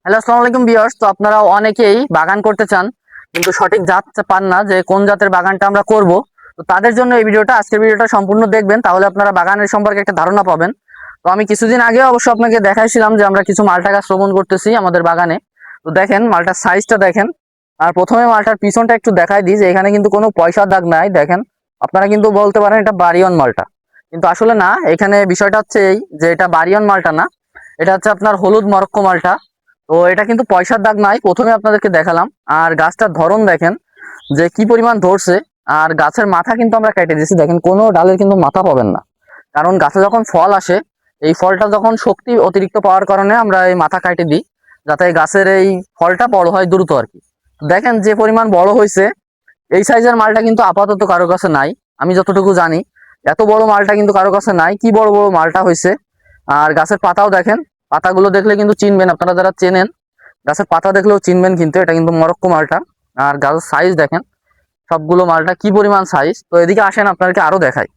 Hello, আসসালামু আলাইকুম viewers. তো আপনারা অনেকেই বাগান করতে চান কিন্তু সঠিক জাত পান না যে কোন জাতের বাগানটা আমরা করব। তো তাদের জন্য এই ভিডিওটা, আজকের ভিডিওটা সম্পূর্ণ দেখবেন, তাহলে আপনারা বাগানের সম্পর্কে একটা ধারণা পাবেন। তো আমি কিছুদিন আগে অবশ্য আপনাকে দেখাইছিলাম যে আমরা কিছু মালটা গাছ রোপণ করতেছি আমাদের বাগানে। তো দেখেন মালটার সাইজটা দেখেন। আর প্রথমে মালটার পিছনটা একটু দেখাই দিই যে এখানে কিন্তু কোনো পয়সার দাগ নাই। দেখেন, আপনারা কিন্তু বলতে পারেন এটা বাড়িয়ন মালটা, কিন্তু আসলে না। এখানে বিষয়টা হচ্ছে এই যে এটা বাড়িয়ন মালটা না, এটা হচ্ছে আপনার হলুদ মরক্কো মালটা। তো এটা কিন্তু পয়সার দাগ নাই, প্রথমে আপনাদেরকে দেখালাম। আর গাছটার ধরন দেখেন যে কি পরিমাণ ধরছে। আর গাছের মাথা কিন্তু আমরা কেটে দিয়েছি, দেখেন কোনো ডালের কিন্তু মাথা পাবেন না, কারণ গাছে যখন ফল আসে এই ফলটা যখন শক্তি অতিরিক্ত পাওয়ার কারণে আমরা এই মাথা কেটে দিই, যাতে গাছের এই ফলটা বড় হয় দ্রুত আর কি। দেখেন যে পরিমাণ বড় হয়েছে, এই সাইজের মালটা কিন্তু আপাতত কারো কাছে নাই, আমি যতটুকু জানি। এত বড় মালটা কিন্তু কারো কাছে নাই, কি বড় বড় মালটা হয়েছে। আর গাছের পাতাও দেখেন, পাতাগুলো দেখলে কিন্তু চিনবেন, আপনারা যারা চেনেন গাছের পাতা দেখলেও চিনবেন কিন্তু এটা কিন্তু মরক্কো মালটা। আর গাছের সাইজ দেখেন, সবগুলো মালটা কি পরিমাণ সাইজ। তো এদিকে আসেন আপনাদেরকে আরো দেখাই।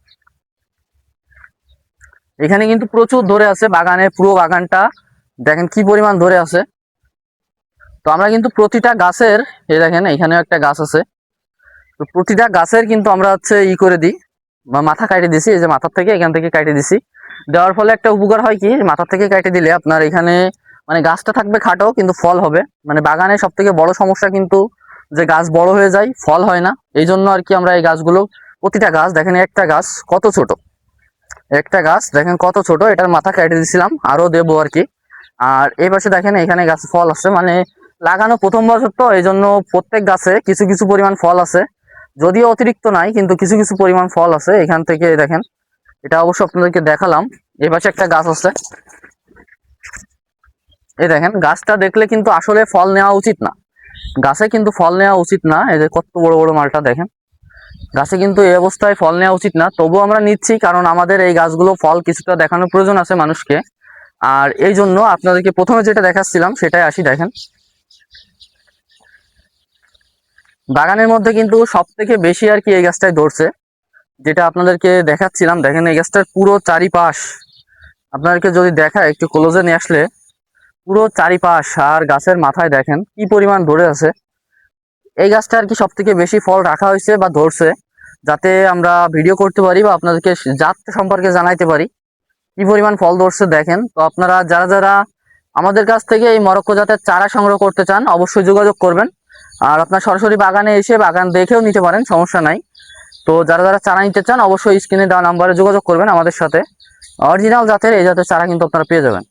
এখানে কিন্তু প্রচুর ধরে আছে বাগানে, পুরো বাগানটা দেখেন কি পরিমাণ ধরে আছে। তো আমরা কিন্তু প্রতিটা গাছের, এই দেখেন এখানেও একটা গাছ আছে, তো প্রতিটা গাছের কিন্তু আমরা হচ্ছে করে দিই বা মাথা কাটে দিছি। এই যে মাথার থেকে, এখান থেকে কাটে দিছি। দেওয়ার ফলে একটা উপকার হয় কি, মাথার থেকে কাটে দিলে আপনার এখানে মানে গাছটা থাকবে খাটো কিন্তু ফল হবে। মানে বাগানে সব থেকে বড় সমস্যা কিন্তু যে গাছ বড় হয়ে যায়, ফল হয় না। এই জন্য আর কি আমরা এই গাছগুলো, প্রতিটা গাছ দেখেন, একটা গাছ কত ছোট, একটা গাছ দেখেন কত ছোট, এটার মাথা কেটে দিয়েছিলাম, আরো দেবো আর কি। আর এই পাশে দেখেন এখানে গাছে ফল আছে, মানে লাগানো প্রথম বছর তো এই জন্য প্রত্যেক গাছে কিছু কিছু পরিমাণ ফল আছে, যদিও অতিরিক্ত নাই কিন্তু কিছু কিছু পরিমাণ ফল আছে এখান থেকে দেখেন। এটা অবশ্য আপনাদেরকে দেখালাম। এই পাশে একটা গাছ আছে, এই দেখেন গাছটা দেখলে কিন্তু আসলে ফল নেওয়া উচিত না, গাছে কিন্তু ফল নেওয়া উচিত না। এই যে কত বড় বড় মালটা দেখেন, গাছে কিন্তু এই অবস্থায় ফল নেওয়া উচিত না, তবুও আমরা নিচ্ছি কারণ আমাদের এই গাছগুলো ফল কিছুটা দেখানোর প্রয়োজন আছে মানুষকে। আর এই জন্য আপনাদেরকে প্রথমে যেটা দেখাচ্ছিলাম সেটাই আসি। দেখেন বাগানের মধ্যে কিন্তু সব থেকে বেশি আর কি এই গাছটাই ধরছে, যেটা আপনাদেরকে দেখাচ্ছিলাম। দেখেন এই গাছটার পুরো চারিপাশ আপনাদেরকে যদি দেখায় একটু ক্লোজে নিয়ে আসলে, পুরো চারিপাশ আর গাছের মাথায় দেখেন কি পরিমাণ ধরে আছে। এই গাছটা আর কি সব থেকে বেশি ফল রাখা হয়েছে বা ধরছে, যাতে আমরা ভিডিও করতে পারি বা আপনাদেরকে জাত সম্পর্কে জানাইতে পারি কি পরিমাণ ফল ধরছে। দেখেন, তো আপনারা যারা যারা আমাদের কাছ থেকে এই মরক্কো জাতের চারা সংগ্রহ করতে চান অবশ্যই যোগাযোগ করবেন। আর আপনার সরাসরি বাগানে এসে বাগান দেখেও নিতে পারেন, সমস্যা নাই। তো যারা যারা চারা নিতে চান অবশ্যই স্ক্রিনে দেওয়া নাম্বারে যোগাযোগ করবেন আমাদের সাথে। অরিজিনাল জাতের এই জাতের চারা কিন্তু আপনারা পেয়ে যাবেন।